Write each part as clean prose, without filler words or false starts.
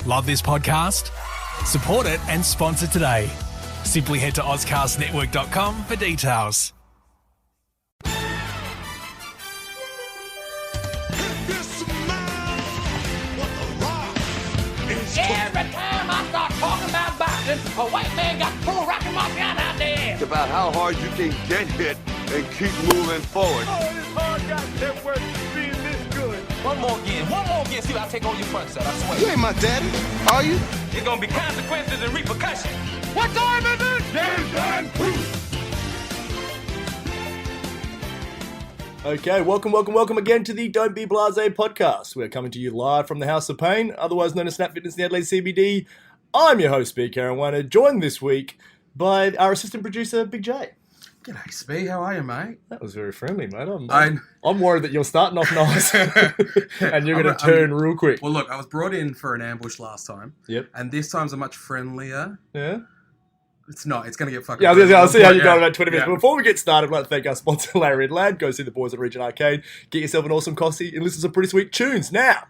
Love this podcast? Support it and sponsor today. Simply head to ozcastnetwork.com for details. Every time I start talking about boxing, a white man got full rockin' my gun out there. It's about how hard you can get hit and keep moving forward. Oh, this hard goddamn work being this good. One more again, see what I take on your front set, I swear. You ain't my daddy, are you? There's gonna be consequences and repercussions. What time is it? Game time. Okay, welcome again to the Don't Be Blasé podcast. We're coming to you live from the House of Pain, otherwise known as Snap Fitness in the Adelaide CBD. I'm your host, Speak Aaron Warner, joined this week by our assistant producer, Big J. G'day, Spee. How are you, mate? That was very friendly, mate. I'm worried that you're starting off nice and you're going to turn real quick. Well, look, I was brought in for an ambush last time. Yep. And this time's a much friendlier. Yeah? It's not. It's going to get fucking... Yeah, I'll see how you go in about 20 minutes. Yeah. But before we get started, I'd like to thank our sponsor, Larry and Lad. Go see the boys at Region Arcade. Get yourself an awesome coffee and listen to some pretty sweet tunes. Now...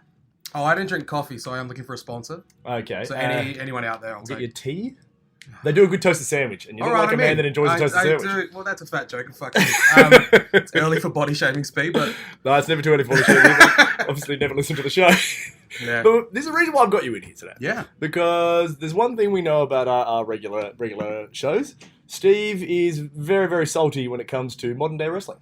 Oh, I didn't drink coffee, so I am looking for a sponsor. Okay. So anyone out there, I'll get take. your tea? They do a good toasted sandwich, and you look like a man that enjoys a toasted sandwich. Well, that's a fat joke. Fuck you. It's early for body shaming, Speed, but... No, it's never too early for the show. Obviously, never listen to the show. Yeah. But there's a reason why I've got you in here today. Yeah. Because there's one thing we know about our regular shows. Steve is very, very salty when it comes to modern day wrestling.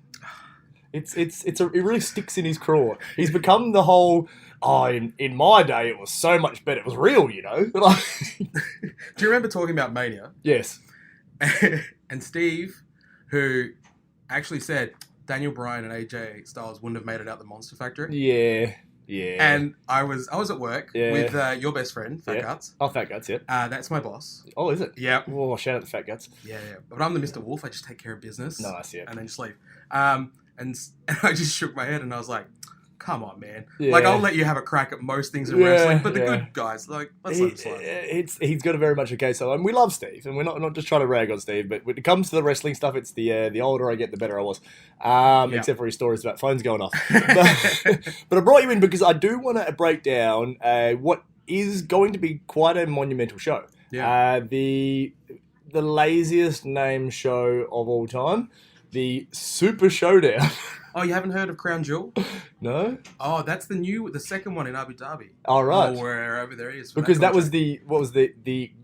It really sticks in his craw. He's become the whole... Oh, in my day, it was so much better. It was real, you know? Like, Do you remember talking about Mania? yes. And Steve, who actually said Daniel Bryan and AJ Styles wouldn't have made it out the Monster Factory. Yeah. And I was at work with your best friend, Fat Guts. Oh, Fat Guts, yep. That's my boss. Oh, is it? Yeah. Oh, shout out to Fat Guts. Yeah. But I'm the Mr. Wolf. I just take care of business. Nice, yeah. And then just leave. And I just shook my head and I was like, come on, man. Yeah. Like, I'll let you have a crack at most things in wrestling, but the good guys, like, let's let them slide. He's got a very much a case of, and we love Steve, and we're not just trying to rag on Steve, but when it comes to the wrestling stuff, it's the older I get, the better I was. Except for his stories about phones going off. But I brought you in because I do want to break down what is going to be quite a monumental show. Yeah. The laziest named show of all time, the Super Showdown. Oh, you haven't heard of Crown Jewel? No? Oh, that's the second one in Abu Dhabi. All right. Or wherever there is. Because that was the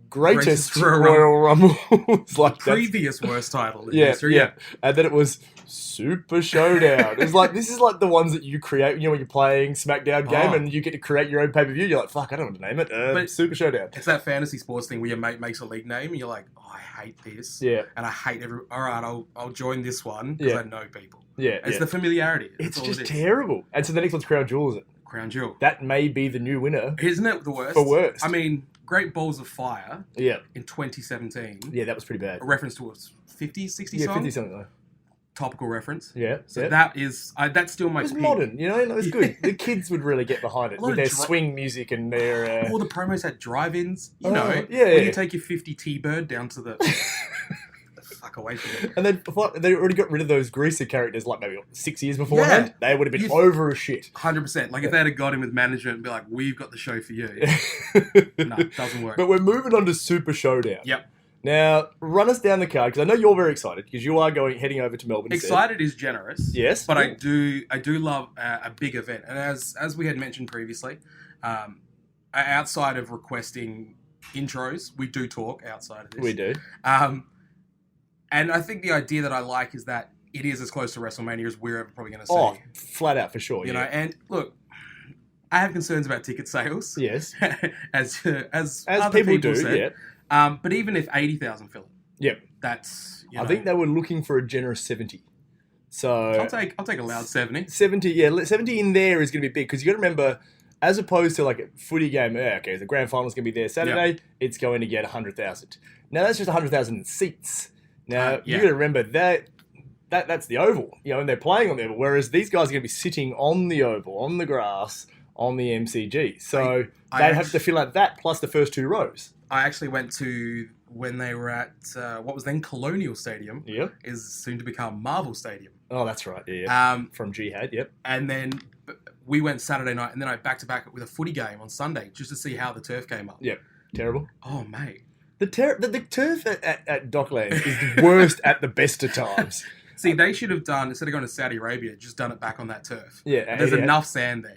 greatest Royal Rumble. It's like previous worst title in yeah, history. Yeah. And then it was Super Showdown. It's like, this is like the ones that you create, you know, when you're playing SmackDown game and you get to create your own pay-per-view. You're like, fuck, I don't know what to name it. But Super Showdown. It's that fantasy sports thing where your mate makes a league name and you're like, oh, I hate this. Yeah. And I hate all right, I'll join this one because I know people. Yeah. It's the familiarity. It's just terrible. And so the next one's Crown Jewel, is it? Crown Jewel. That may be the new winner. Isn't it the worst? For worst. I mean, Great Balls of Fire in 2017. Yeah, that was pretty bad. A reference to a 50s, 60s song? 50 something though. Topical reference. Yeah. So that is, that's still my It was peak. modern, you know? It was good. The kids would really get behind it with their swing music and their... All the promos had drive-ins, you know. Yeah. When you take your 50 T-Bird down to the... fuck away from it. And then they already got rid of those greaser characters like maybe 6 years beforehand. They would have been over as shit. 100%. Like if they had got him with management and be like, we've got the show for you. No, it doesn't work. But we're moving on to Super Showdown. Yep. Now, run us down the card, because I know you're very excited, because you are heading over to Melbourne. Excited is generous. Yes. But I do love a big event. And as we had mentioned previously, outside of requesting intros, we do talk outside of this. We do. And I think the idea that I like is that it is as close to WrestleMania as we're ever probably going to see. Oh, flat out for sure. You know, and look, I have concerns about ticket sales. Yes. as other people do, said. Yeah. But even if 80,000 fill it. Yep. That's, I think they were looking for a generous 70. So I'll take a loud 70. 70, yeah. 70 in there is going to be big, because you got to remember, as opposed to like a footy game, okay, the grand final's going to be there Saturday, it's going to get 100,000. Now, that's just 100,000 in seats. Now, you got to remember that's the Oval, you know, and they're playing on the Oval, whereas these guys are going to be sitting on the Oval, on the grass, on the MCG. So they have to fill out that plus the first two rows. I actually went to when they were at what was then Colonial Stadium, is soon to become Marvel Stadium. Oh, that's right, yeah. From Jihad, yep. And then we went Saturday night, and then I back to back with a footy game on Sunday just to see how the turf came up. Yep. Terrible. Oh, mate. The turf at Dockland is the worst at the best of times. See, they should have done, instead of going to Saudi Arabia, just done it back on that turf. Yeah. There's enough sand there.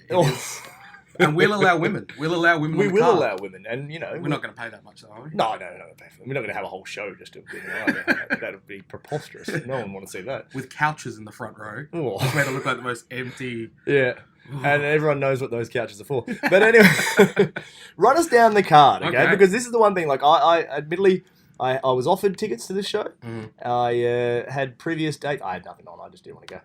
And we'll allow women. We'll allow women We on the will card. allow women, and, you know... We're not going to pay that much, though, are we? No, we're not going to pay for them. We're not going to have a whole show just to... that would be preposterous. No one want to see that. With couches in the front row. Oh. It's made it look like the most empty... Yeah. And everyone knows what those couches are for. But anyway, run us down the card, okay? Because this is the one thing, like, I admittedly... I was offered tickets to this show. Mm-hmm. I had previous dates. I had nothing on. I just didn't want to go.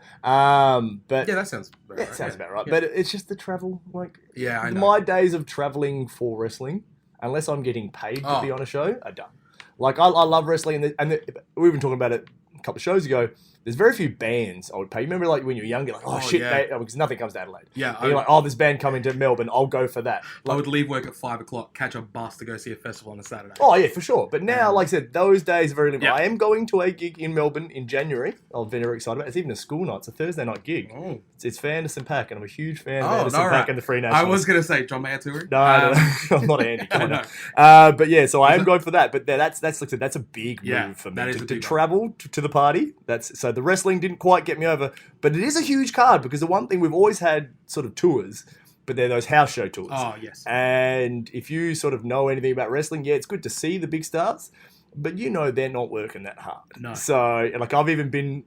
But Yeah, that sounds about right. sounds about right. Yeah. But it's just the travel. Like, Yeah, I know. my days of traveling for wrestling, unless I'm getting paid to be on a show, are done. Like, I love wrestling, and we've been talking about it a couple of shows ago. There's very few bands I would pay. You remember, like, when you were younger, like, because nothing comes to Adelaide. Yeah. And you're like, this band coming to Melbourne, I'll go for that. I would leave work at 5 o'clock, catch a bus to go see a festival on a Saturday. Oh, yeah, for sure. But now, like I said, those days are very limited. Yeah. I am going to a gig in Melbourne in January. I'm very excited about it. It's even a school night. It's a Thursday night gig. Oh. It's Anderson .Paak, and I'm a huge fan of Anderson all .Paak right. and the Free Nationals. I was going to say John Mayer touring. No, I'm not Andy. Come on. No. But yeah, so I am going for that. But that's like I said, that's a big move for me that is a to big one. travel to the party. So the wrestling didn't quite get me over, but it is a huge card because the one thing we've always had sort of tours, but they're those house show tours. Oh, yes. And if you sort of know anything about wrestling, yeah, it's good to see the big stars, but you know they're not working that hard. No. So like I've even been,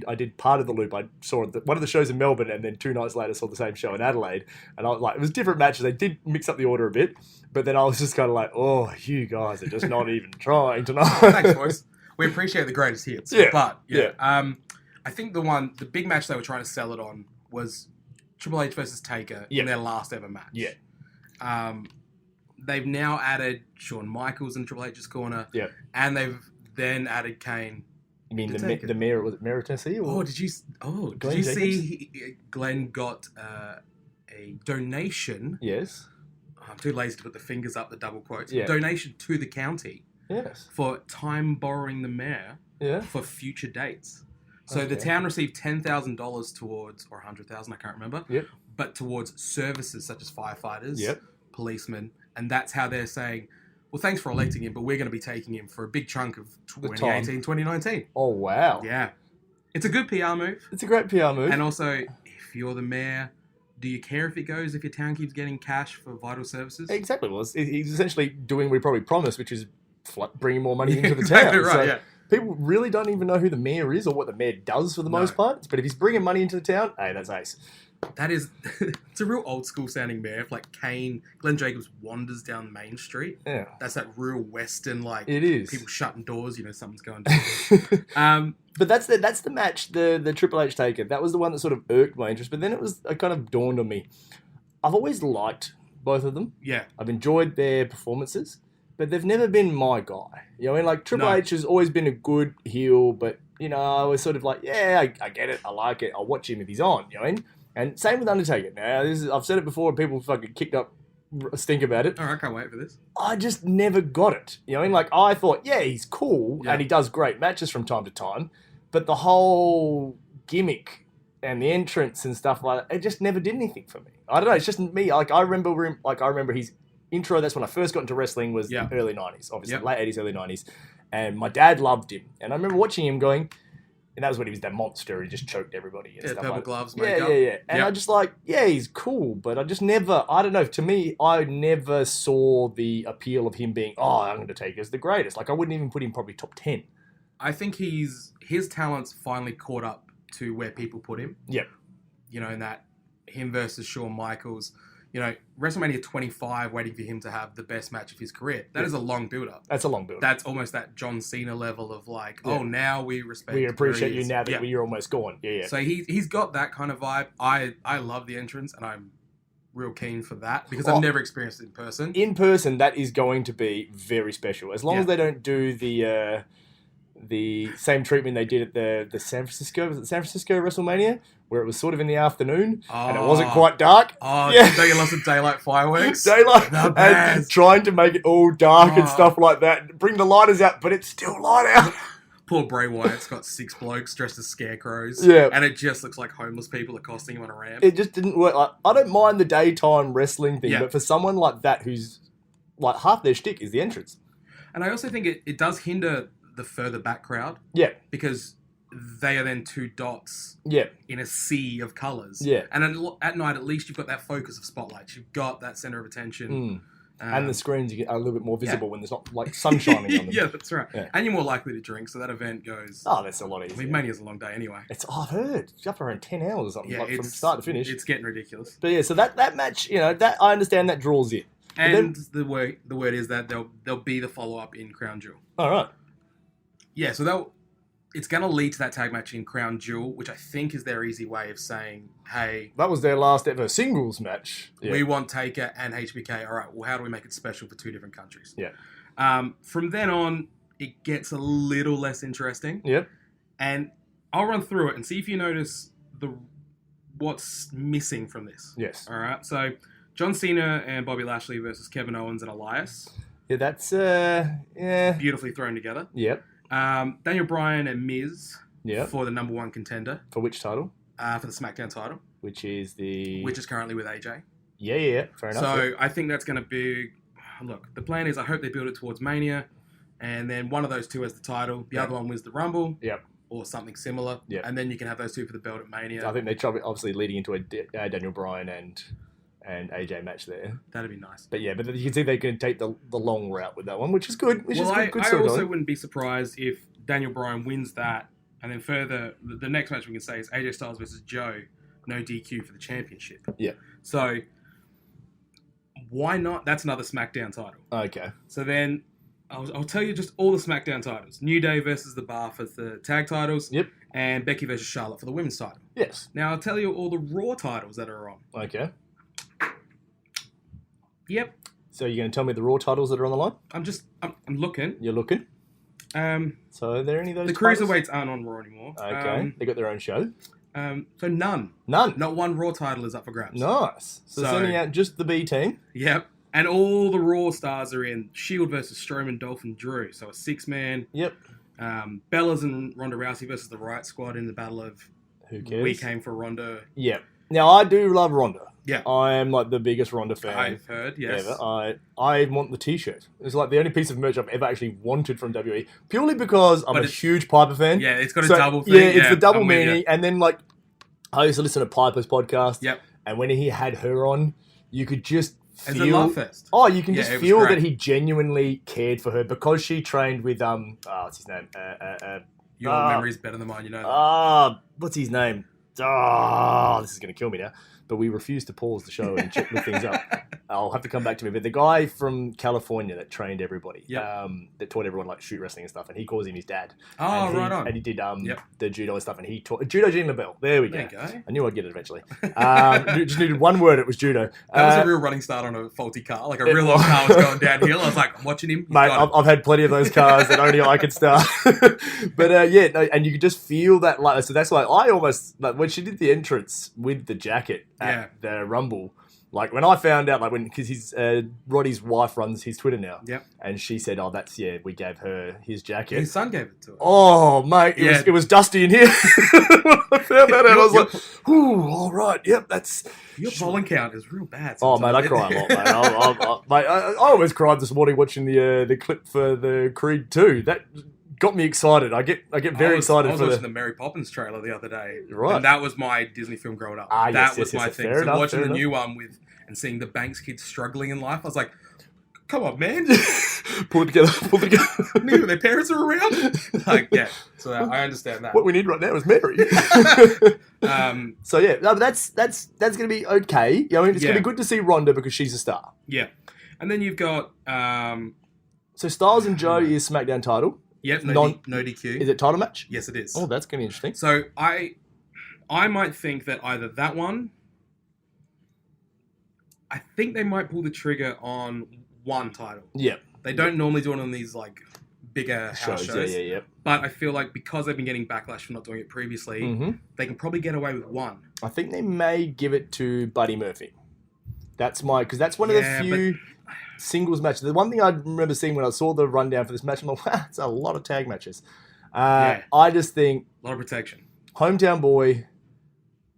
I did part of the loop. I saw one of the shows in Melbourne, and then 2 nights later saw the same show in Adelaide, and I was like, it was different matches. They did mix up the order a bit, but then I was just kind of like, oh, you guys are just not even trying tonight. Thanks, boys. We appreciate the greatest hits. Yeah. But I think the big match they were trying to sell it on was Triple H versus Taker in their last ever match. Yeah. They've now added Shawn Michaels in Triple H's corner. Yeah. And they've then added Kane. You mean to the Taker. mayor? Was it Mayor of Tennessee? Or? Did you Glenn see Glenn got a donation? Yes. I'm too lazy to put the fingers up the double quotes. Yeah. Donation to the county Yes. for time borrowing the mayor Yeah. for future dates. So Okay. the town received $10,000 towards, or $100,000, I can't remember. Yep. But towards services such as firefighters, Yep. policemen, and that's how they're saying, well, thanks for electing him, but we're going to be taking him for a big chunk of 2018, 2019. Oh wow. Yeah. It's a good PR move. It's a great PR move. And also, if you're the mayor, do you care if it goes, if your town keeps getting cash for vital services? Exactly. Well, he's essentially doing what he probably promised, which is bringing more money into the Exactly town. right, So yeah. people really don't even know who the mayor is or what the mayor does for the most part. But if he's bringing money into the town, hey, that's ace. That is, it's a real old school sounding mayor. If like Glenn Jacobs wanders down Main Street, Yeah. that's that real Western, like, It is. people shutting doors, something's going down. But that's the match, the Triple H Taker. That was the one that sort of irked my interest. But then it kind of dawned on me. I've always liked both of them. Yeah. I've enjoyed their performances, but they've never been my guy. You know, I mean, like Triple No. H has always been a good heel, but I was sort of like, yeah, I get it, I like it, I'll watch him if he's on. You know what I mean? And same with Undertaker. Now, I've said it before, and people fucking kicked up a stink about it. All right, I can't wait for this. I just never got it. You know what I mean? Like, I thought, yeah, he's cool, Yeah. and he does great matches from time to time, but the whole gimmick and the entrance and stuff like that, it just never did anything for me. I don't know, it's just me. Like, I remember his intro, that's when I first got into wrestling, was Yeah. early 90s, obviously, Yep. late 80s, early 90s, and my dad loved him, and I remember watching him going, and that was when he was that monster, he just choked everybody and Yeah, stuff purple like gloves, that. makeup. Yeah. And Yep. I just like, yeah, he's cool, but I just never, I don't know, to me, I never saw the appeal of him being, I'm going to take as the greatest. Like, I wouldn't even put him probably top 10. I think his talent's finally caught up to where people put him. Yep. In that him versus Shawn Michaels, WrestleMania 25 waiting for him to have the best match of his career. That is a long build-up. That's a long build. That's almost that John Cena level of like, Yeah. now we respect. We where appreciate he you is. now that Yeah. you're almost gone. Yeah. So he's got that kind of vibe. I love the entrance, and I'm real keen for that because I've never experienced it in person. In person, that is going to be very special. As long as they don't do the same treatment they did at the San Francisco WrestleMania, where it was sort of in the afternoon and it wasn't quite dark. Oh, yeah. don't you love some daylight fireworks? Daylight The and best. trying to make it all dark and stuff like that. Bring the lighters out, but it's still light out. Poor Bray Wyatt's got 6 blokes dressed as scarecrows. Yeah. And it just looks like homeless people accosting him on a ramp. It just didn't work. Like, I don't mind the daytime wrestling thing, Yeah. but for someone like that who's like half their shtick is the entrance. And I also think it does hinder the further back crowd. Yeah. Because they are then 2 dots Yeah. in a sea of colours. Yeah. And at night, at least, you've got that focus of spotlights. You've got that centre of attention. And the screens are a little bit more visible when there's not like sun shining on them. Yeah, that's right. Yeah. And you're more likely to drink, so that event goes... Oh, that's a lot I easier. mean, Mania's a long day anyway. I've heard. It's up around 10 hours or something, Yeah, like from start to finish. It's getting ridiculous. But yeah, so that match, that I understand that draws in. But And then, the word is that there'll be the follow-up in Crown Jewel. all right. Yeah, so it's going to lead to that tag match in Crown Jewel, which I think is their easy way of saying, hey, That was their last ever singles match. Yeah. we want Taker and HBK. All right, well, how do we make it special for 2 different countries? Yeah. From then on, it gets a little less interesting. Yep. And I'll run through it and see if you notice what's missing from this. Yes. All right, so John Cena and Bobby Lashley versus Kevin Owens and Elias. Yeah, that's, yeah. Beautifully thrown together. Yep. Daniel Bryan and Miz Yep. for the number 1 contender For which title? for the SmackDown title, Which is the... which is currently with AJ. Yeah, fair enough. So I think that's going to be... Look, the plan is I hope they build it towards Mania, and then one of those 2 has the title. The other one wins the Rumble. Yep. Or something similar. Yep. And then you can have those 2 for the belt at Mania. I think they try, obviously leading into a Daniel Bryan and AJ match there. That'd be nice. But yeah, but you can see they can take the long route with that one, which is good. Which is good I storytelling. also wouldn't be surprised if Daniel Bryan wins that, and then further, the next match we can say is AJ Styles versus Joe, no DQ for the championship. Yeah. So, why not? That's another SmackDown title. Okay. So then, I'll tell you just all the SmackDown titles. New Day versus The Bar for the tag titles. Yep. And Becky versus Charlotte for the women's title. Yes. Now, I'll tell you all the Raw titles that are on. Okay. Yep. So you're going to tell me the Raw titles that are on the line? I'm looking. You're looking. So are there any of those The titles? Cruiserweights aren't on Raw anymore. Okay. They got their own show. So none. None. Not one Raw title is up for grabs. Nice. So sending out just the B team. Yep. And all the Raw stars are in Shield versus Strowman, Dolphin, Drew. So a 6-man. Yep. Bellas and Ronda Rousey versus the Riot Squad in the battle of Who cares? We Came for Ronda. Yep. Now, I do love Ronda. Yeah. I am like the biggest Ronda fan I've heard, yes. ever. I want the T-shirt. It's like the only piece of merch I've ever actually wanted from WWE, purely because I'm a huge Piper fan. Yeah, it's got a double thing. Yeah, it's the double I'm with meaning. you. And then like, I used to listen to Piper's podcast. Yep. And when he had her on, you could just It's feel... a love fest. Oh, you can Yeah, just it was feel great. that he genuinely cared for her because she trained with what's his name? Your memory's better than mine, you know that. What's his name? This is going to kill me now. But we refuse to pause the show and check things up. I'll have to come back to me. But the guy from California that trained everybody, that taught everyone like shoot wrestling and stuff, and he calls him his dad. Oh, and right on. And he did the judo and stuff, and he taught judo Jean LaBelle. There we go. There you go. I knew I'd get it eventually. Just needed one word. It was judo. That was a real running start on a faulty car. Like a real old car was going downhill. I was like, I'm watching him. He's Mate, got it. I've had plenty of those cars that only I could start. But and you could just feel that. Like, so that's why I almost like when she did the entrance with the jacket at the Rumble. Like when I found out, like because his Roddy's wife runs his Twitter now. Yep. And she said, "Oh, we gave her his jacket." His son gave it to her. Oh, mate, it was dusty in here. When I found that out, I was like, "Ooh, all right, yep, that's." Your pollen count is real bad. Oh, mate, I cry a lot, mate. I almost cried this morning watching the clip for the Creed 2. That got me excited. I get very excited. I was for watching the Mary Poppins trailer the other day. Right. And that was my Disney film growing up. Ah, that yes, was yes, my yes, thing. fair So enough, watching fair the enough. new one and seeing the Banks kids struggling in life, I was like, come on, man. Pull it together. Neither their parents are around. Like, yeah. So I understand that. What we need right now is Mary. So yeah, no, but that's going to be okay. You know, I mean, it's going to be good to see Ronda because she's a star. Yeah. And then you've got... So Styles and Joe is SmackDown title. Yep, no DQ. Is it title match? Yes, it is. Oh, that's going to be interesting. So I might think that either that one... I think they might pull the trigger on one title. Yeah. They don't normally do it on these like bigger house shows. Yeah. But I feel like because they've been getting backlash for not doing it previously, they can probably get away with one. I think they may give it to Buddy Murphy. That's because that's one of the few singles matches. The one thing I remember seeing when I saw the rundown for this match, I'm like, wow, it's a lot of tag matches. I just think A lot of protection. hometown boy,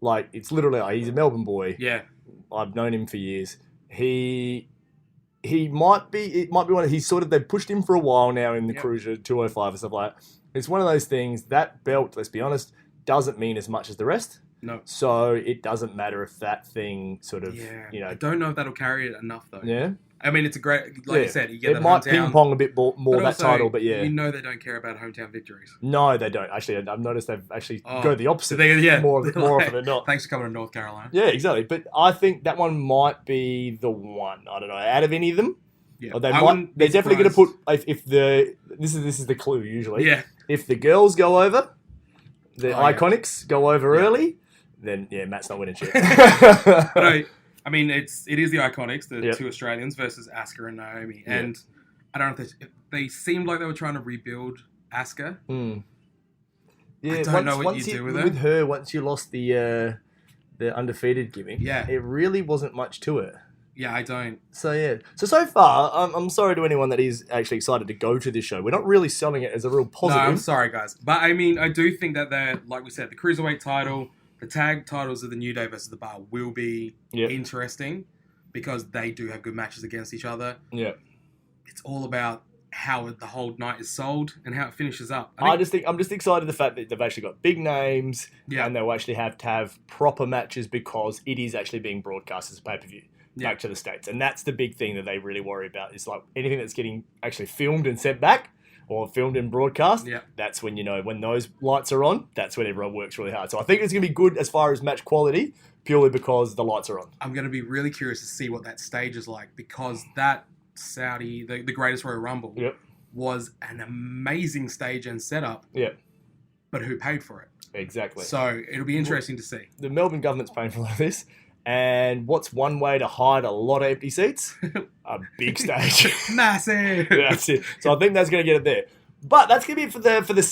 like it's literally he's a Melbourne boy. Yeah. I've known him for years. He might be one of he's sort of they've pushed him for a while now in the Cruiser 205 and stuff like that. It's one of those things that belt, let's be honest, doesn't mean as much as the rest. No. So it doesn't matter if that thing sort of I don't know if that'll carry it enough though. Yeah. I mean, it's a great, like you said, you get it that might hometown, ping pong a bit more that also, title, but yeah. You know they don't care about hometown victories. No, they don't. Actually, I've noticed they've actually go the opposite more Like, often than not. Thanks for coming to North Carolina. Yeah, exactly. But I think that one might be the one. I don't know. Out of any of them, Yeah. or they're definitely going to put if this is the clue usually. Yeah. If the girls go over, the Iconics go over Yeah. early, then Matt's not winning shit. But I mean, it is the Iconics, the two Australians versus Asuka and Naomi, and I don't know if they seemed like they were trying to rebuild Asuka. Yeah, I don't know what you do with her. With her, once you lost the undefeated gimmick, it really wasn't much to it. Yeah, I don't. So so far, I'm sorry to anyone that is actually excited to go to this show. We're not really selling it as a real positive. No, I'm sorry, guys, but I mean, I do think that they're, like we said, the Cruiserweight title, the tag titles of the New Day versus the Bar will be interesting because they do have good matches against each other. Yeah, it's all about how the whole night is sold and how it finishes up. I'm just excited the fact that they've actually got big names and they'll actually have to have proper matches because it is actually being broadcast as a pay-per-view back to the States. And that's the big thing that they really worry about is like anything that's getting actually filmed and sent back or filmed and broadcast, that's when, when those lights are on, that's when everyone works really hard. So I think it's going to be good as far as match quality purely because the lights are on. I'm going to be really curious to see what that stage is like because that Saudi, the Greatest Royal Rumble, was an amazing stage and setup. Yeah. But who paid for it? Exactly. So it'll be interesting to see. The Melbourne government's paying for a lot of this. And what's one way to hide a lot of empty seats? A big stage. Massive. That's it. So I think that's going to get it there. But that's going to be it for the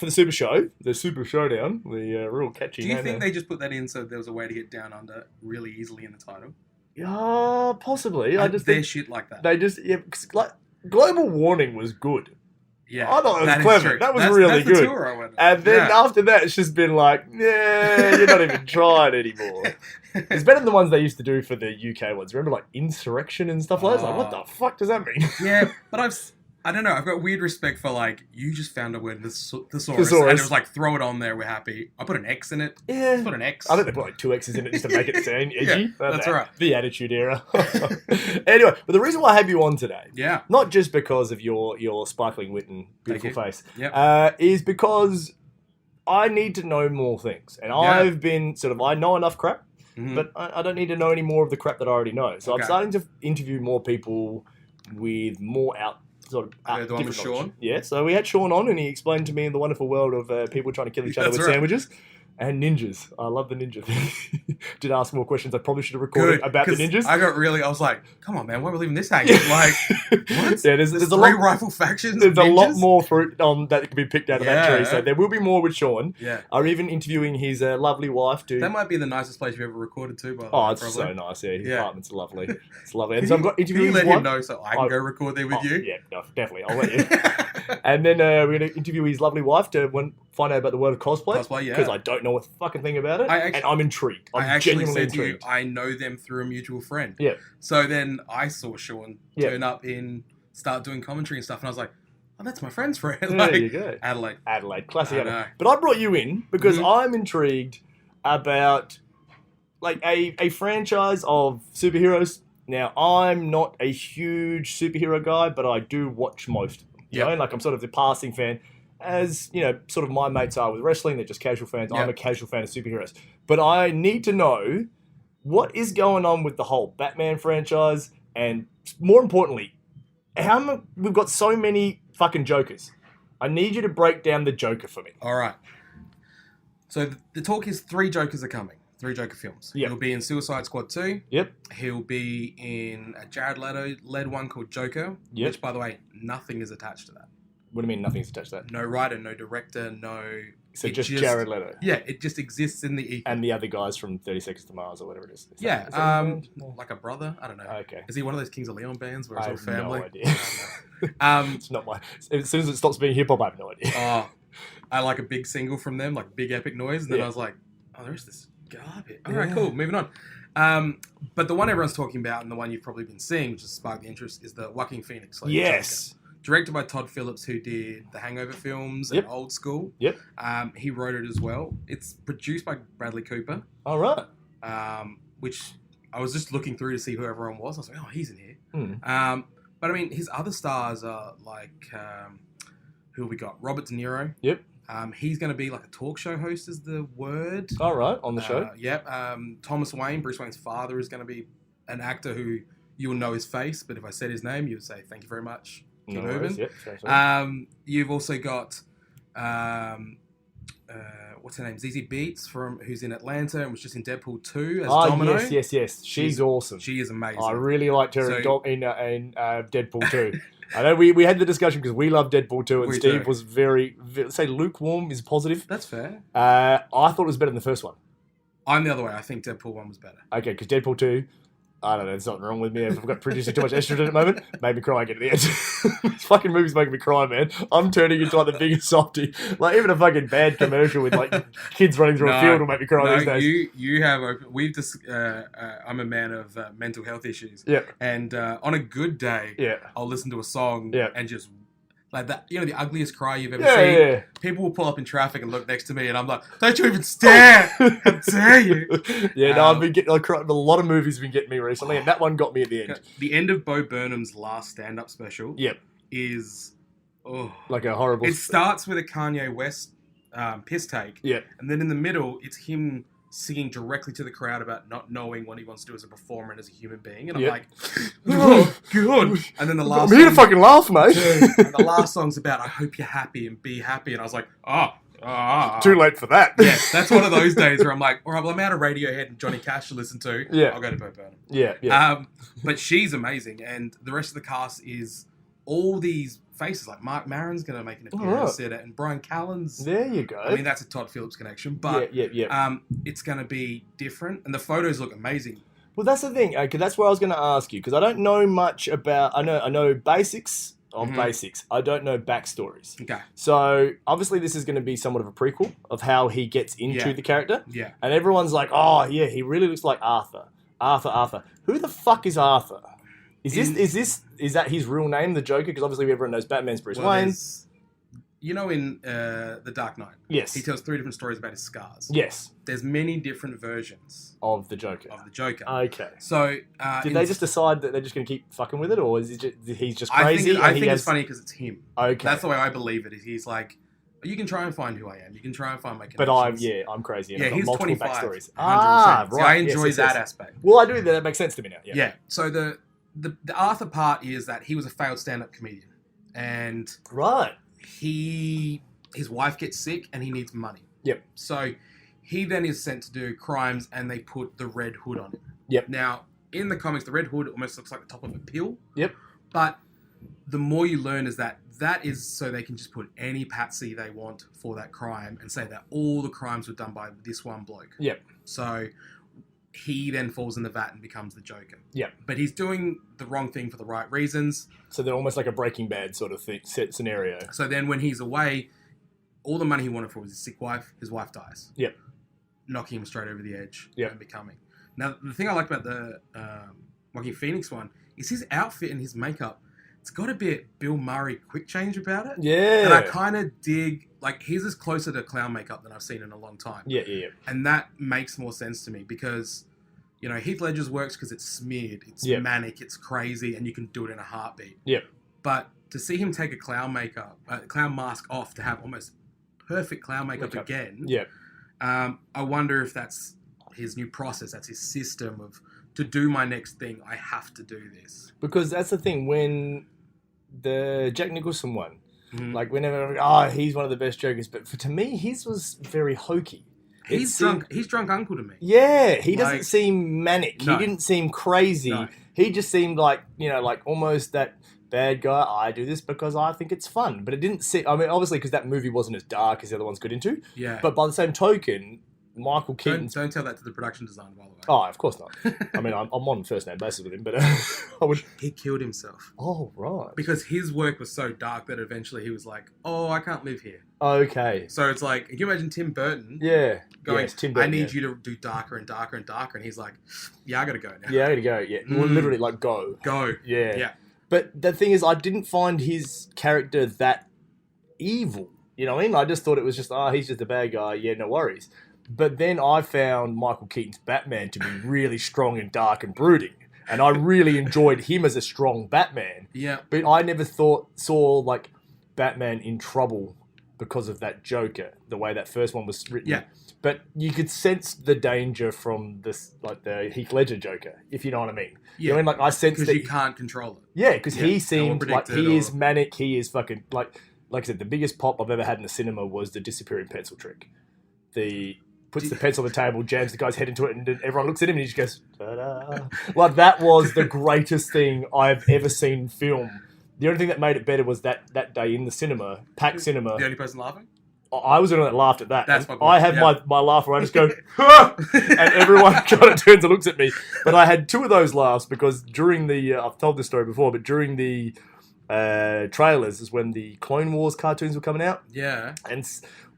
Super Show, the Super Showdown, the real catchy name. Do you think there. they just put that in so there was a way to get down under really easily in the title? Yeah, possibly. I just think they're shit like that. They just Global Warning was good. Yeah, I thought it was clever. That was really that's good. The tour I went on. And then after that, it's just been like, you're not even trying anymore. It's better than the ones they used to do for the UK ones. Remember, like Insurrection and stuff like that? Like, what the fuck does that mean? Yeah, but I don't know. I've got weird respect for like you just found a word thesaurus and it was like throw it on there. We're happy. I put an X in it. Yeah, let's put an X. I think they put like 2 X's in it just to make it sound edgy. That's right. The Attitude Era. Anyway, but the reason why I have you on today, not just because of your sparkling wit and beautiful face, is because I need to know more things, and I've been I know enough crap, but I don't need to know any more of the crap that I already know. So I'm starting to interview more people with more the one with Sean? Yeah, so we had Sean on and he explained to me in the wonderful world of people trying to kill each other with sandwiches and ninjas. I love the ninja thing. Did ask more questions I probably should have recorded about the ninjas. I was like, come on, man, why are we leaving this hanging? Like, what? Yeah, there's a lot rifle factions. There's a lot more fruit that can be picked out of that tree. So there will be more with Sean. Yeah. I'm even interviewing his lovely wife, dude. That might be the nicest place you've ever recorded too, by the way. Oh, it's so nice. Yeah, his apartment's lovely. It's lovely. And so I'm interviewing his wife. Can you let him know so I can go record there with you? Yeah, no, definitely. I'll let you. And then we're going to interview his lovely wife to find out about the world of cosplay. Because I don't know a fucking thing about it. And I'm intrigued. I'm genuinely intrigued. I know them through a mutual friend. Yeah. So then I saw Sean turn up start doing commentary and stuff, and I was like, oh, that's my friend's friend. There you go. Adelaide. Classic Adelaide. But I brought you in because I'm intrigued about like a franchise of superheroes. Now, I'm not a huge superhero guy, but I do watch most of them. You know? Like I'm sort of the passing fan. As, sort of my mates are with wrestling, they're just casual fans. I'm a casual fan of superheroes. But I need to know what is going on with the whole Batman franchise, and more importantly, we've got so many fucking Jokers. I need you to break down the Joker for me. All right. So the talk is 3 Jokers are coming. 3 Joker films. Yep. He'll be in Suicide Squad 2. Yep. He'll be in a Jared Leto-led one called Joker, which, by the way, nothing is attached to that. What do you mean nothing's attached to that? No writer, no director, no... So just Jared Leto? Yeah, it just exists in the ether. And the other guys from 30 Seconds to Mars or whatever it is. Is that like a brother? I don't know. Okay. Is he one of those Kings of Leon bands where it's all family? No idea. It's not my... As soon as it stops being hip-hop, I have no idea. Oh, like a big single from them, like Big Epic Noise, and then I was like, oh, there's this garbage. All right, cool, moving on. But the one everyone's talking about, and the one you've probably been seeing, which has sparked the interest, is the Joaquin Phoenix. Like, yes. Joker. Directed by Todd Phillips, who did the Hangover films and Old School. Yep. He wrote it as well. It's produced by Bradley Cooper. All right. Which I was just looking through to see who everyone was. I was like, oh, he's in here. But I mean, his other stars are like, who have we got? Robert De Niro. Yep. He's going to be like a talk show host, is the word. All right, on the show. Yep. Thomas Wayne, Bruce Wayne's father, is going to be an actor who you will know his face, but if I said his name, you would say, thank you very much. Keep moving. Yep, you've also got what's her name? ZZ Beetz who's in Atlanta and was just in Deadpool 2 as Domino. Yes. She's awesome. She is amazing. I really liked her in Deadpool 2. I know we had the discussion because we love Deadpool 2 and Steve was very, say, lukewarm is positive. That's fair. I thought it was better than the first one. I'm the other way. I think Deadpool 1 was better. Okay, because Deadpool 2, I don't know, there's something wrong with me. I've got producing too much estrogen at the moment. Made me cry again at the end. This fucking movie's making me cry, man. I'm turning into like the biggest softie. Like even a fucking bad commercial with like kids running through a field will make me cry these days. You have. We've just. I'm a man of mental health issues. Yeah. And on a good day, I'll listen to a song and just. Like that, you know, the ugliest cry you've ever seen. Yeah. People will pull up in traffic and look next to me, and I'm like, "Don't you even stare! How dare you?" I've been getting. A lot of movies have been getting me recently, and that one got me at the end. The end of Bo Burnham's last stand-up special. Is like a horrible. It starts with a Kanye West piss take. And then in the middle, it's him singing directly to the crowd about not knowing what he wants to do as a performer and as a human being. And I'm like, oh, good. And then the last I'm here to fucking laugh, mate. And the last song's about, I hope you're happy and be happy. And I was like, too late for that. Yeah, that's one of those days where I'm like, all right, well, I'm out of Radiohead and Johnny Cash to listen to. I'll go to Bo Burnham. Yeah. But she's amazing. And the rest of the cast is all these faces. Like Mark Maron's going to make an appearance in it, and Brian Callen's. There you go. I mean, that's a Todd Phillips connection, but it's going to be different, and the photos look amazing. Well, that's the thing, because that's what I was going to ask you, because I don't know much about. I know basics of basics. I don't know backstories. Okay. So obviously, this is going to be somewhat of a prequel of how he gets into the character. Yeah. And everyone's like, "Oh, yeah, he really looks like Arthur. Arthur. Who the fuck is Arthur?" Is that his real name, the Joker? Because obviously everyone knows Batman's Bruce Wayne. You know, in The Dark Knight, yes, he tells 3 different stories about his scars. Yes, there's many different versions of the Joker. Okay, so did they just decide that they're just going to keep fucking with it, or is he's just crazy? I think it's funny because it's him. Okay, that's the way I believe it. He's like, you can try and find who I am. You can try and find my connections. But I'm crazy. And he's 25. Backstories. 100%. Right. So I enjoy that aspect. Well, I do. That makes sense to me now. Yeah. So the Arthur part is that he was a failed stand-up comedian, and his wife gets sick and he needs money. Yep. So he then is sent to do crimes, and they put the Red Hood on him. Yep. Now in the comics, the Red Hood almost looks like the top of a pill. Yep. But the more you learn is that is so they can just put any patsy they want for that crime and say that all the crimes were done by this one bloke. Yep. So he then falls in the vat and becomes the Joker. Yeah. But he's doing the wrong thing for the right reasons. So they're almost like a Breaking Bad sort of scenario. So then when he's away, all the money he wanted for was his sick wife. His wife dies. Yep. Knocking him straight over the edge. Yep. And becoming. Now, the thing I like about the Joaquin Phoenix one is his outfit and his makeup. It's got a bit Bill Murray quick change about it. Yeah. And I kind of dig, like, his is closer to clown makeup than I've seen in a long time. Yeah. And that makes more sense to me because, you know, Heath Ledger's works because it's smeared, it's manic, it's crazy, and you can do it in a heartbeat. Yep. But to see him take a clown mask off to have almost perfect clown makeup again, I wonder if that's his new process, that's his system of, to do my next thing, I have to do this. Because that's the thing, when the Jack Nicholson one, like whenever, he's one of the best Jokers, but to me, his was very hokey. He's drunk uncle to me. Yeah, he doesn't seem manic. No. He didn't seem crazy. No. He just seemed like, like almost that bad guy. I do this because I think it's fun. But it didn't seem, I mean, obviously because that movie wasn't as dark as the other ones got into. Yeah. But by the same token, Michael Keaton. Don't tell that to the production designer, by the way. Oh, of course not. I mean, I'm on first name basis with him, but I would. He killed himself. Oh, right. Because his work was so dark that eventually he was like, "Oh, I can't live here." Okay. So it's like, can you imagine Tim Burton? Yeah. Going, yes, Tim Burton, I need you to do darker and darker and darker, and he's like, "Yeah, I gotta go now." Yeah, I gotta go. Yeah, well, literally, like go. Go. Yeah. Yeah. But the thing is, I didn't find his character that evil. You know what I mean? I just thought it was just, he's just a bad guy. Yeah, no worries. But then I found Michael Keaton's Batman to be really strong and dark and brooding. And I really enjoyed him as a strong Batman. Yeah. But I never saw like Batman in trouble because of that Joker, the way that first one was written. Yeah. But you could sense the danger from this, like the Heath Ledger Joker, if you know what I mean. Yeah. You know what I mean? Like I sense Because that you can't control it. yeah, because he No seemed one like predicted he or- is manic. He is fucking like I said. The biggest pop I've ever had in the cinema was the disappearing pencil trick. Puts the pencil on the table, jams the guy's head into it, and everyone looks at him and he just goes, ta-da. Like that was the greatest thing I've ever seen film. The only thing that made it better was that day in the cinema, packed cinema. The only person laughing? I was the one that laughed at that. That's And my I point, had my laugh where I just go, "Ah!" and everyone kind of turns and looks at me. But I had two of those laughs because during the, I've told this story before, but during the trailers is when the Clone Wars cartoons were coming out. Yeah. And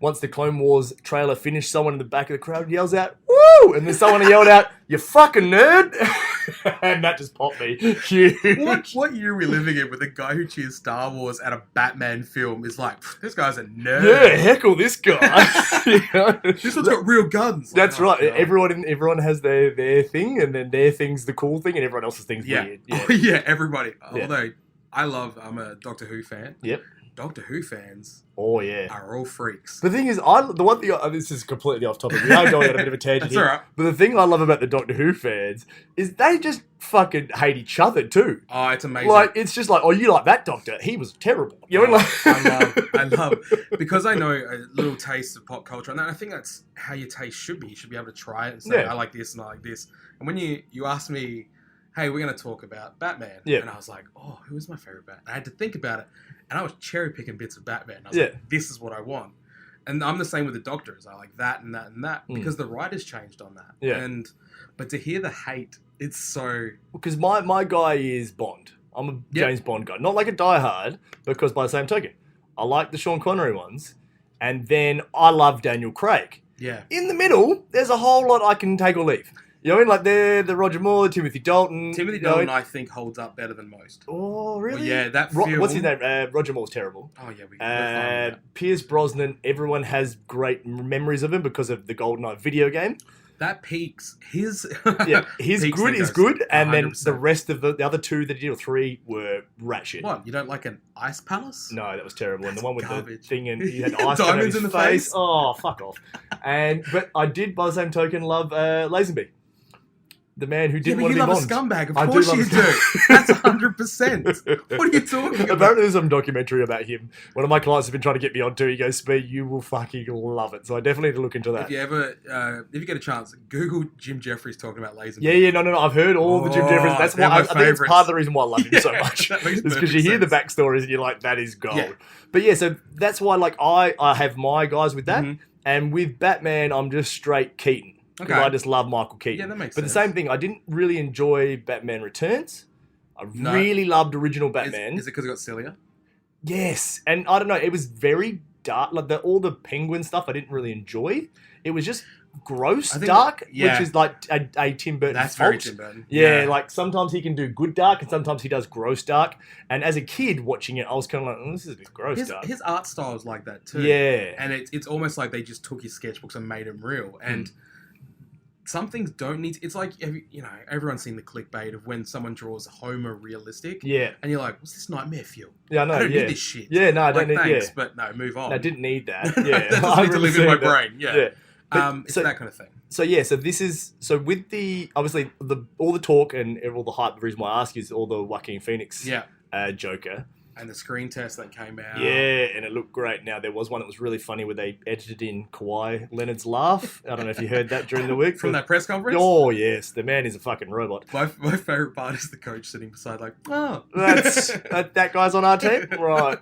once the Clone Wars trailer finished, someone in the back of the crowd yells out, "Woo!" And then someone yelled out, "You fucking nerd!" And that just popped me. Huge. What year are we living in with a guy who cheers Star Wars at a Batman film is like, this guy's a nerd. Yeah, heckle this guy. You know? This one's got real guns. That's Like, right. oh, God. Everyone has their thing, and then their thing's the cool thing, and everyone else's thing's Yeah. weird. Oh, yeah, everybody. Yeah. Although, I'm a Doctor Who fan. Yep. Doctor Who fans Oh yeah. are all freaks. The thing is, the one thing this is completely off topic. We are going on a bit of a tangent That's here. all right. But the thing I love about the Doctor Who fans is they just fucking hate each other too. Oh, it's amazing. Like it's just like, oh, you like that Doctor? He was terrible. You know, like I love because I know a little taste of pop culture, and I think that's how your taste should be. You should be able to try it and say, Yeah. I like this and I like this. And when you asked me, hey, we're going to talk about Batman, Yeah. and I was like, oh, who is my favorite Batman? I had to think about it, and I was cherry picking bits of Batman. I was Yeah. like, this is what I want. And I'm the same with the Doctors. I like that and that and that because the writers changed on that. Yeah. But to hear the hate, it's so... because my guy is Bond. I'm a James Bond guy, not like a diehard, because by the same token, I like the Sean Connery ones, and then I love Daniel Craig. Yeah. In the middle, there's a whole lot I can take or leave. You know what I mean? Like the Roger Moore, Timothy Dalton. Timothy you know, Dalton, I think, holds up better than most. Oh, really? Well, yeah, that film... What's his name? Roger Moore's terrible. Oh, yeah, we're fine with that. Pierce Brosnan, everyone has great memories of him because of the GoldenEye video game. That peaks. His Yeah, his peaks good and is goes good, and then 100%. the rest of the other two that he did, or three, were rat shit. What? You don't like an ice palace? No, that was terrible. And the That's one with garbage. the thing, and he had ice on Diamonds his in the face. face. Oh, fuck off. But I did, by the same token, love Lazenby. The man who Yeah, didn't but want you to be love Bond. a scumbag. Of I do course love you a do. That's 100%. What are you talking about? Apparently there's some documentary about him. One of my clients has been trying to get me onto. He goes, "Speed, you will fucking love it." So I definitely need to look into that. If you get a chance, Google Jim Jeffries talking about Lazenby. Yeah, no. I've heard all the Jim Oh, Jeffries. That's they're why I my think it's favourites. part of the reason why I love him so Yeah, much. that makes It's because perfect you hear the sense. backstories and you're like, that is gold. Yeah. But yeah, so that's why like I have my guys with that, Mhm. and with Batman, I'm just straight Keaton. Because Okay. I just love Michael Keaton. Yeah, that makes But the sense. same thing, I didn't really enjoy Batman Returns. I No. really loved original Batman. Is it because it got sillier? Yes, and I don't know, it was very dark. Like all the penguin stuff, I didn't really enjoy. It was just gross I think- dark, yeah. which is like a Tim Burton That's fault. very Tim Burton. Yeah, like sometimes he can do good dark, and sometimes he does gross dark. And as a kid watching it, I was kind of like, this is a bit gross dark. his art style is like that too. Yeah. And it's almost like they just took his sketchbooks and made them real. And some things don't need... It's like, everyone's seen the clickbait of when someone draws Homer realistic. Yeah, And you're like, what's this nightmare fuel? yeah, I know. I don't yeah. need this shit. Yeah, no, I Like, don't need. thanks, Yeah, but no, move on. I didn't need that. Yeah, that doesn't need to live in my 100% brain. Yeah. But It's so- that kind of thing. So this is with the obviously all the talk and all the hype. The reason why I ask is all the Joaquin Phoenix Yeah. Joker. And the screen test that came out. Yeah, and it looked great. Now, there was one that was really funny where they edited in Kawhi Leonard's laugh. I don't know if you heard that during the week. From that press conference? Oh, yes. The man is a fucking robot. My favourite part is the coach sitting beside like, oh. That guy's on our team? Right.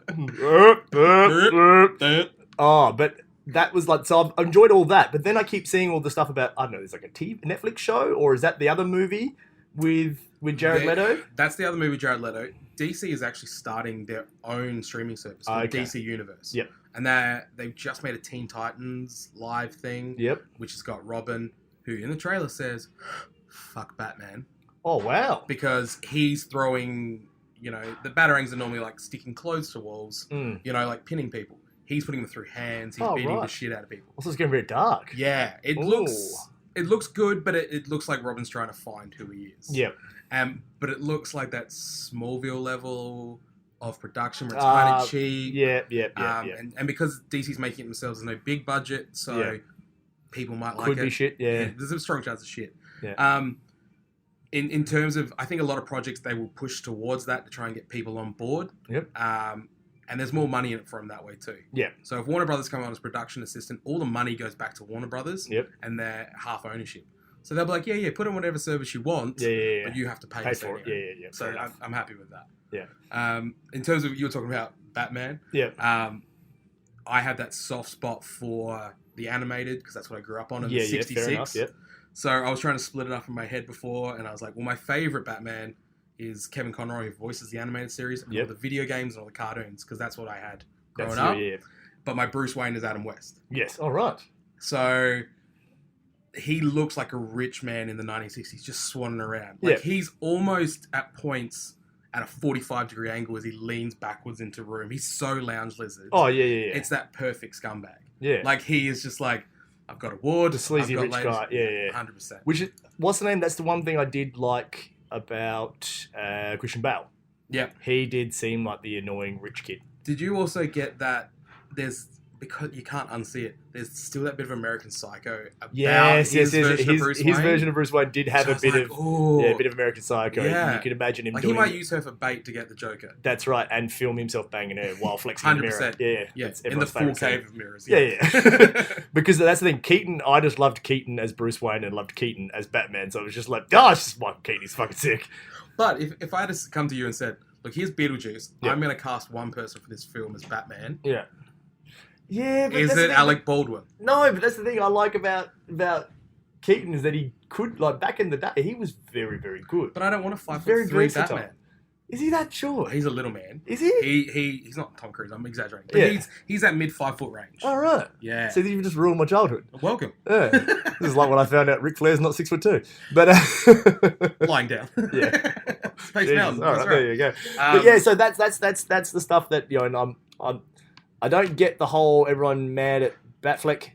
Oh, but that was like, so I've enjoyed all that, but then I keep seeing all the stuff about, I don't know, there's like a Netflix show, or is that the other movie with Jared Leto? That's the other movie with Jared Leto. DC is actually starting their own streaming service called DC Universe. Yep. And they've just made a Teen Titans live thing. Yep. Which has got Robin, who in the trailer says, fuck Batman. Oh, wow. Because he's throwing, the Batarangs are normally like sticking clothes to walls, like pinning people. He's putting them through hands. He's beating the shit out of people. Also, it's getting very dark. Yeah. It looks good, but it looks like Robin's trying to find who he is. Yep. But it looks like that Smallville level of production where it's kind of cheap. Yeah. And because DC's making it themselves, there's no big budget, so people might like it. Could be shit, yeah. There's a strong chance of shit. Yeah. In terms of, I think a lot of projects, they will push towards that to try and get people on board. Yep. And there's more money in it for them that way too. Yeah. So if Warner Brothers come on as production assistant, all the money goes back to Warner Brothers. Yep. And their half ownership. So they'll be like, yeah, put on whatever service you want, but you have to pay us for it. anyway. Yeah. So I'm happy with that. Yeah. In terms of, you were talking about Batman. Yeah. I had that soft spot for the animated because that's what I grew up on in the 66. Fair enough, yeah. So I was trying to split it up in my head before, and I was like, well, my favorite Batman is Kevin Conroy, who voices the animated series, and all the video games and all the cartoons, because that's what I had growing up. Yeah. But my Bruce Wayne is Adam West. Yes, all right. So he looks like a rich man in the 1960s, just swanning around. Like he's almost at points at a 45-degree angle as he leans backwards into a room. He's so lounge lizard. Oh, yeah. It's that perfect scumbag. Yeah. Like, he is just like, I've got a ward. The sleazy rich guy. Yeah. 100%. What's the name? That's the one thing I did like about Christian Bale. Yeah. He did seem like the annoying rich kid. Did you also get that because you can't unsee it, there's still that bit of American Psycho about his version of Bruce Wayne? His version of Bruce Wayne did have a bit of American Psycho. Yeah. You can imagine him doing... He might use her for bait to get the Joker. That's right, and film himself banging her while flexing in the mirror. Yeah. In the full cave of mirrors. Yeah. Because that's the thing, Keaton, I just loved Keaton as Bruce Wayne and loved Keaton as Batman, so I was just like, it's just Michael Keaton, he's fucking sick. But if I had to come to you and said, look, here's Beetlejuice, I'm going to cast one person for this film as Batman. Yeah. Yeah, but is it Alec Baldwin? No, but that's the thing I like about Keaton is that he could, like, back in the day, he was very, very good. But I don't want a 5'3" Batman. Is he that short? He's a little man. Is he? He's not Tom Cruise. I'm exaggerating. But he's that mid 5 foot range. All right. Yeah. So you just ruined my childhood. Welcome. Yeah. This is like when I found out Ric Flair's not 6'2". But lying down. Yeah. Space Mountain. All right, there you go. But yeah, so that's the stuff that, and I don't get the whole everyone mad at Batfleck.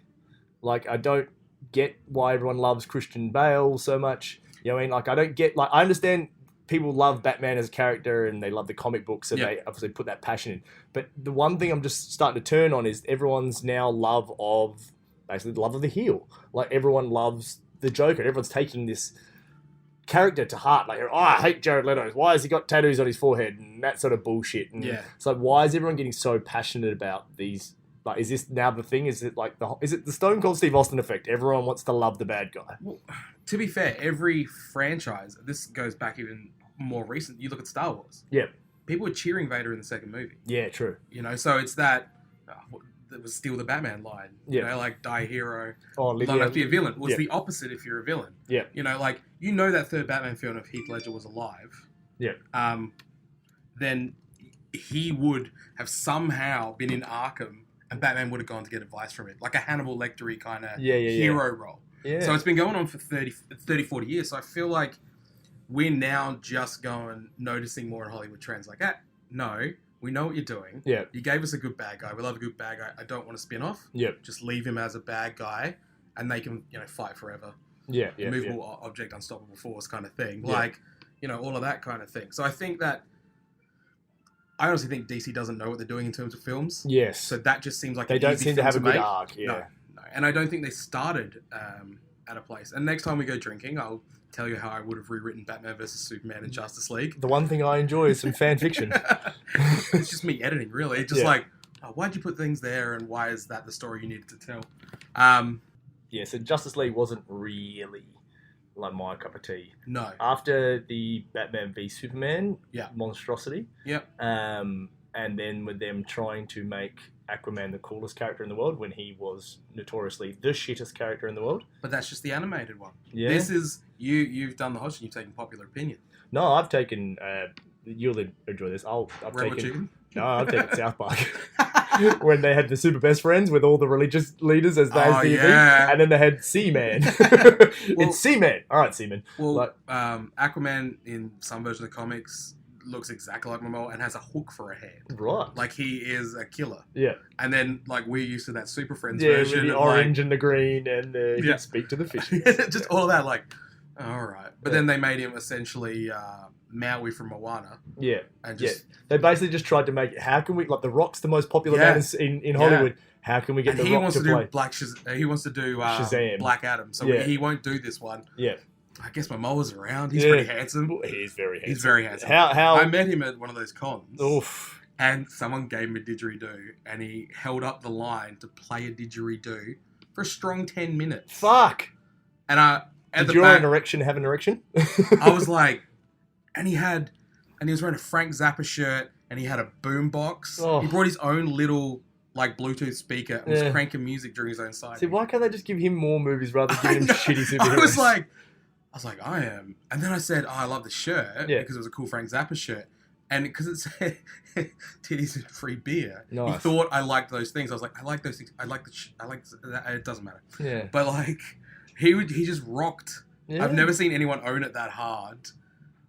Like, I don't get why everyone loves Christian Bale so much. You know what I mean? Like, I don't get... Like, I understand people love Batman as a character and they love the comic books and they obviously put that passion in. But the one thing I'm just starting to turn on is everyone's now love of... Basically, the love of the heel. Like, everyone loves the Joker. Everyone's taking this character to heart. Like, I hate Jared Leto. Why has he got tattoos on his forehead? And that sort of bullshit. And it's like, why is everyone getting so passionate about these? Like, is this now the thing? Is it like is it the Stone Cold Steve Austin effect? Everyone wants to love the bad guy. Well, to be fair, every franchise, this goes back even more recent. You look at Star Wars. Yeah. People were cheering Vader in the second movie. Yeah, true. So it's that... It was steal the Batman line. Like, die a hero. Don't have to be a villain. Well, it's the opposite if you're a villain. Yeah. That third Batman film, if Heath Ledger was alive, then he would have somehow been in Arkham and Batman would have gone to get advice from it. Like a Hannibal Lecter-y kind of hero role. Yeah. So it's been going on for 30, 40 years. So I feel like we're now just noticing more in Hollywood trends. Like, no... We know what you're doing. Yeah. You gave us a good bad guy. We love a good bad guy. I don't want to spin off. Yeah. Just leave him as a bad guy and make him, fight forever. Yeah. Immovable object, unstoppable force kind of thing. Yeah. Like, all of that kind of thing. So I think that... I honestly think DC doesn't know what they're doing in terms of films. Yes. So that just seems like they don't seem to have a good arc. Yeah. No. And I don't think they started at a place. And next time we go drinking, I'll tell you how I would have rewritten Batman vs Superman in Justice League. The one thing I enjoy is some fan fiction. It's just me editing, really. Just why'd you put things there and why is that the story you needed to tell? So Justice League wasn't really like my cup of tea. No. After the Batman v Superman monstrosity. Yep. And then with them trying to make Aquaman the coolest character in the world when he was notoriously the shittest character in the world. But that's just the animated one. Yeah. This is you've done the host and you've taken popular opinion. No, I've taken. You'll enjoy this. I've taken South Park when they had the super best friends with all the religious leaders as the and then they had Seaman. It's Seaman. All right, Seaman. Well, Aquaman in some version of the comics looks exactly like Momoa and has a hook for a head. Right. Like he is a killer. Yeah. And then like we're used to that Super Friends with version the orange and the green and you can speak to the fish. Just all that like, all right. But then they made him essentially Maui from Moana. Yeah. And just they basically just tried to make it, how can we, like The Rock's the most popular man in Hollywood. How can we get The Rock to play? He wants to do Shazam. Black Adam. So he won't do this one. Yeah. I guess Momoa's around. He's pretty handsome. He's very handsome. He's very handsome. How I met him at one of those cons. Oof. And someone gave him a didgeridoo, and he held up the line to play a didgeridoo for a strong 10 minutes. Fuck. And did your erection have an erection? I was like, and he was wearing a Frank Zappa shirt, and he had a boombox. Oh. He brought his own little like Bluetooth speaker and was cranking music during his own side. See, why can't they just give him more movies rather than giving him shitty superheroes? I was like, I am. And then I said, I love the shirt because it was a cool Frank Zappa shirt. And because it said titties and free beer, nice. He thought I liked those things. I was like, I like those things. I like that. It doesn't matter. Yeah. But like, he just rocked. Yeah. I've never seen anyone own it that hard.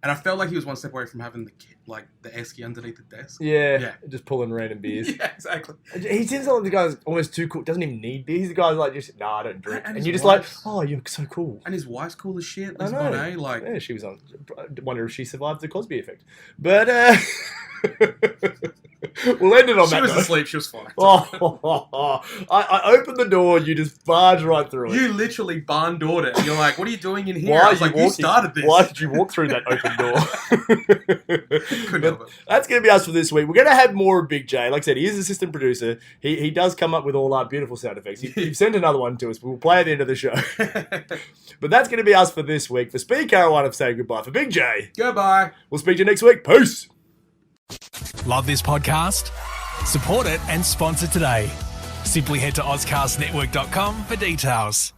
And I felt like he was one step away from having the esky underneath the desk. Yeah. Just pulling random beers. Yeah, exactly. He seems like the guy's almost too cool. Doesn't even need beer. He's the guy like just, I don't drink. And you're just like, oh, you're so cool. And his wife's cool as shit. I know. Yeah, she was on. I wonder if she survived the Cosby effect. But we'll end it on that. She was asleep. She was fine. I opened the door. You just barged right through it. You literally barn doored it. And you're like, what are you doing in here? I was like, you started this. Why did you walk through that open door? Couldn't help it. That's going to be us for this week. We're going to have more of Big J. Like I said, he is assistant producer. He does come up with all our beautiful sound effects. You've sent another one to us, but we'll play at the end of the show. But that's going to be us for this week. For Speed Caroline, I'm saying goodbye. For Big J, goodbye. We'll speak to you next week. Peace. Love this podcast? Support it and sponsor today. Simply head to OzcastNetwork.com for details.